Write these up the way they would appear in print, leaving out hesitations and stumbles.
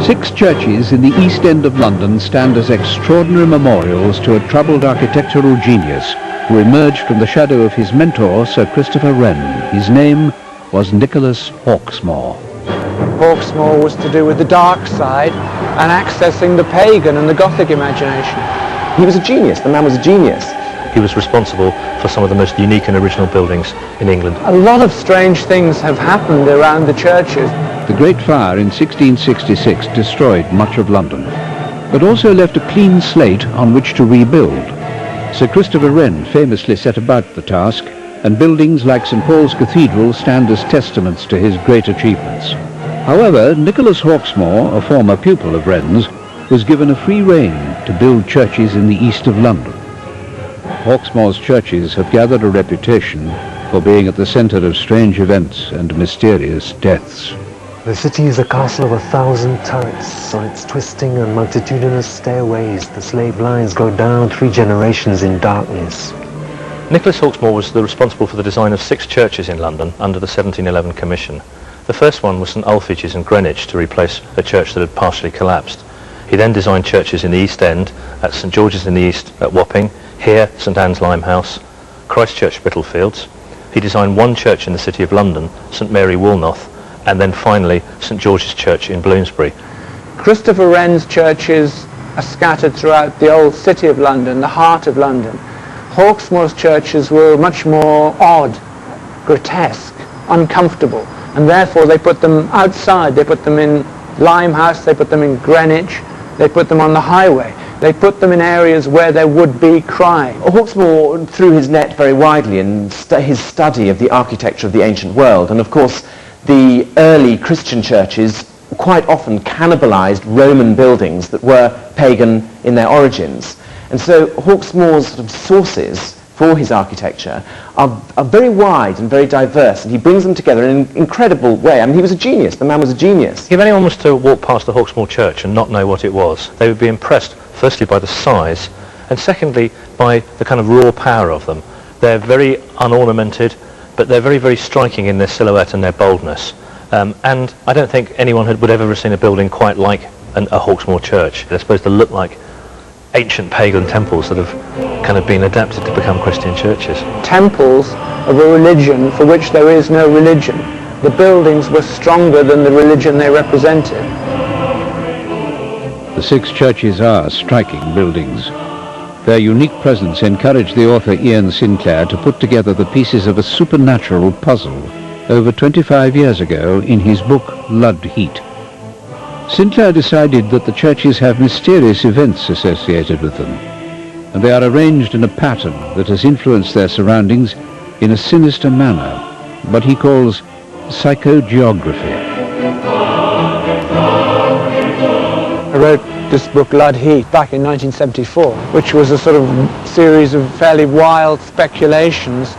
6 churches in the East End of London stand as extraordinary memorials to a troubled architectural genius who emerged from the shadow of his mentor, Sir Christopher Wren. His name was Nicholas Hawksmoor. Hawksmoor was to do with the dark side and accessing the pagan and the Gothic imagination. He was a genius. The man was a genius. He was responsible for some of the most unique and original buildings in England. A lot of strange things have happened around the churches. The Great Fire in 1666 destroyed much of London, but also left a clean slate on which to rebuild. Sir Christopher Wren famously set about the task, and buildings like St. Paul's Cathedral stand as testaments to his great achievements. However, Nicholas Hawksmoor, a former pupil of Wren's, was given a free rein to build churches in the east of London. Hawksmoor's churches have gathered a reputation for being at the centre of strange events and mysterious deaths. The city is a castle of 1,000 turrets. On its twisting and multitudinous stairways, the slave lines go down 3 generations in darkness. Nicholas Hawksmoor was responsible for the design of 6 churches in London under the 1711 Commission. The first one was St Ulfridge's in Greenwich to replace a church that had partially collapsed. He then designed churches in the East End, at St George's in the East at Wapping, here St Anne's Limehouse, Christchurch Spitalfields. He designed one church in the City of London, St Mary Woolnoth, and then finally St George's Church in Bloomsbury. Christopher Wren's churches are scattered throughout the old City of London, the heart of London. Hawksmoor's churches were much more odd, grotesque, uncomfortable, and therefore they put them outside. They put them in Limehouse, they put them in Greenwich, they put them on the highway. They put them in areas where there would be crime. Hawksmoor threw his net very widely in his study of the architecture of the ancient world, and of course the early Christian churches quite often cannibalized Roman buildings that were pagan in their origins. And so Hawksmoor's sort of sources for his architecture are very wide and very diverse, and he brings them together in an incredible way. I mean, he was a genius. The man was a genius. If anyone was to walk past the Hawksmoor Church and not know what it was, they would be impressed, firstly, by the size, and secondly, by the kind of raw power of them. They're very unornamented, but they're very, very striking in their silhouette and their boldness. And I don't think anyone would ever have seen a building quite like a Hawksmoor Church. They're supposed to look like ancient pagan temples that have kind of been adapted to become Christian churches. Temples of a religion for which there is no religion. The buildings were stronger than the religion they represented. The 6 churches are striking buildings. Their unique presence encouraged the author Ian Sinclair to put together the pieces of a supernatural puzzle over 25 years ago in his book Blood Heat. Sinclair decided that the churches have mysterious events associated with them, and they are arranged in a pattern that has influenced their surroundings in a sinister manner, what he calls psychogeography. I wrote this book, Blood Heat, back in 1974, which was a sort of series of fairly wild speculations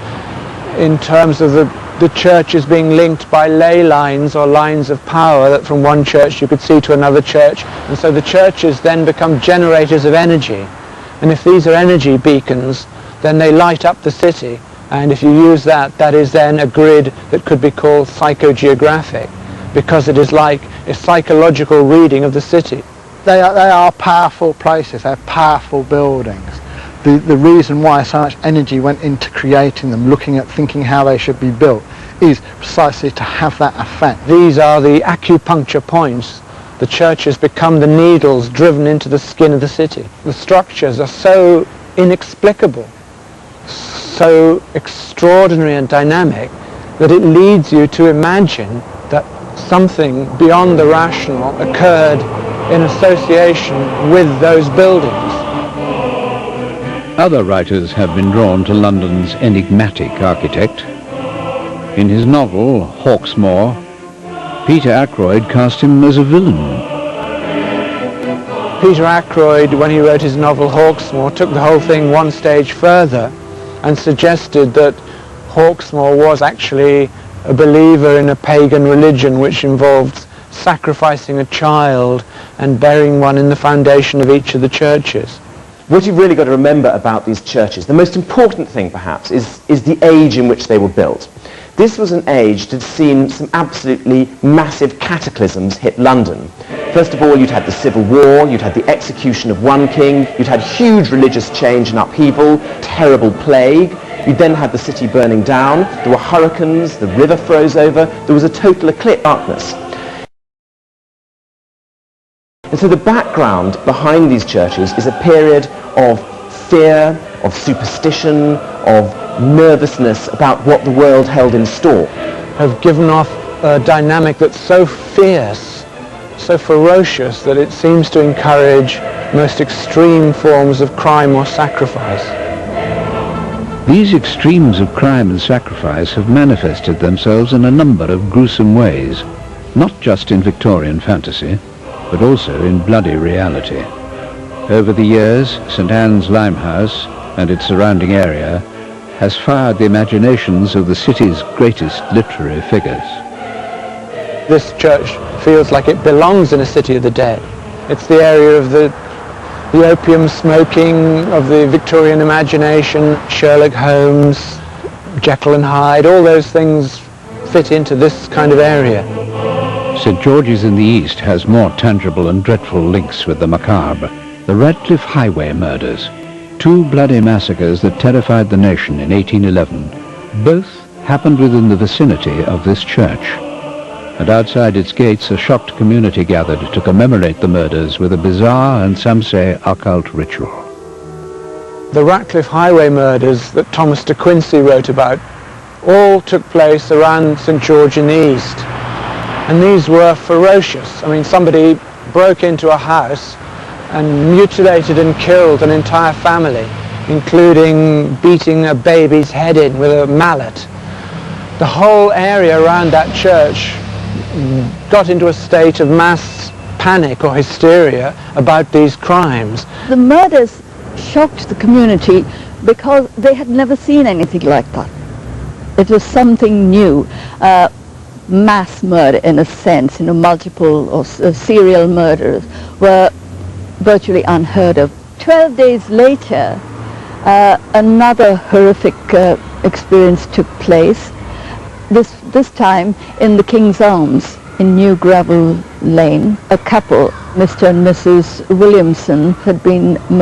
in terms of the churches being linked by ley lines or lines of power that from one church you could see to another church, and so the churches then become generators of energy, and if these are energy beacons then they light up the city, and if you use that, that is then a grid that could be called psychogeographic, because it is like a psychological reading of the city. They are powerful places, they're powerful buildings. The reason why so much energy went into creating them, looking at thinking how they should be built, is precisely to have that effect. These are the acupuncture points. The churches become the needles driven into the skin of the city. The structures are so inexplicable, so extraordinary and dynamic, that it leads you to imagine that something beyond the rational occurred in association with those buildings. Other writers have been drawn to London's enigmatic architect. In his novel, Hawksmoor, Peter Ackroyd cast him as a villain. Peter Ackroyd, when he wrote his novel Hawksmoor, took the whole thing one stage further and suggested that Hawksmoor was actually a believer in a pagan religion which involved sacrificing a child and burying one in the foundation of each of the churches. What you've really got to remember about these churches, the most important thing perhaps, is the age in which they were built. This was an age that had seen some absolutely massive cataclysms hit London. First of all, you'd had the Civil War, you'd had the execution of one king, you'd had huge religious change and upheaval, terrible plague, you'd then had the city burning down, there were hurricanes, the river froze over, there was a total eclipse, darkness. And so the background behind these churches is a period of fear, of superstition, of nervousness about what the world held in store. Have given off a dynamic that's so fierce, so ferocious, that it seems to encourage most extreme forms of crime or sacrifice. These extremes of crime and sacrifice have manifested themselves in a number of gruesome ways, not just in Victorian fantasy, but also in bloody reality. Over the years, St Anne's Limehouse and its surrounding area has fired the imaginations of the city's greatest literary figures. This church feels like it belongs in a city of the dead. It's the area of the opium smoking, of the Victorian imagination, Sherlock Holmes, Jekyll and Hyde, all those things fit into this kind of area. St George's in the East has more tangible and dreadful links with the macabre. The Radcliffe Highway murders, two bloody massacres that terrified the nation in 1811, both happened within the vicinity of this church. And outside its gates a shocked community gathered to commemorate the murders with a bizarre and some say occult ritual. The Radcliffe Highway murders that Thomas de Quincey wrote about all took place around St George in the East. And these were ferocious. I mean, somebody broke into a house and mutilated and killed an entire family, including beating a baby's head in with a mallet. The whole area around that church got into a state of mass panic or hysteria about these crimes. The murders shocked the community because they had never seen anything like that. It was something new. Mass murder, in a sense, multiple or serial murders were virtually unheard of. 12 days later, another horrific experience took place, this time in the King's Arms in New Gravel Lane. A couple, Mr. and Mrs. Williamson, had been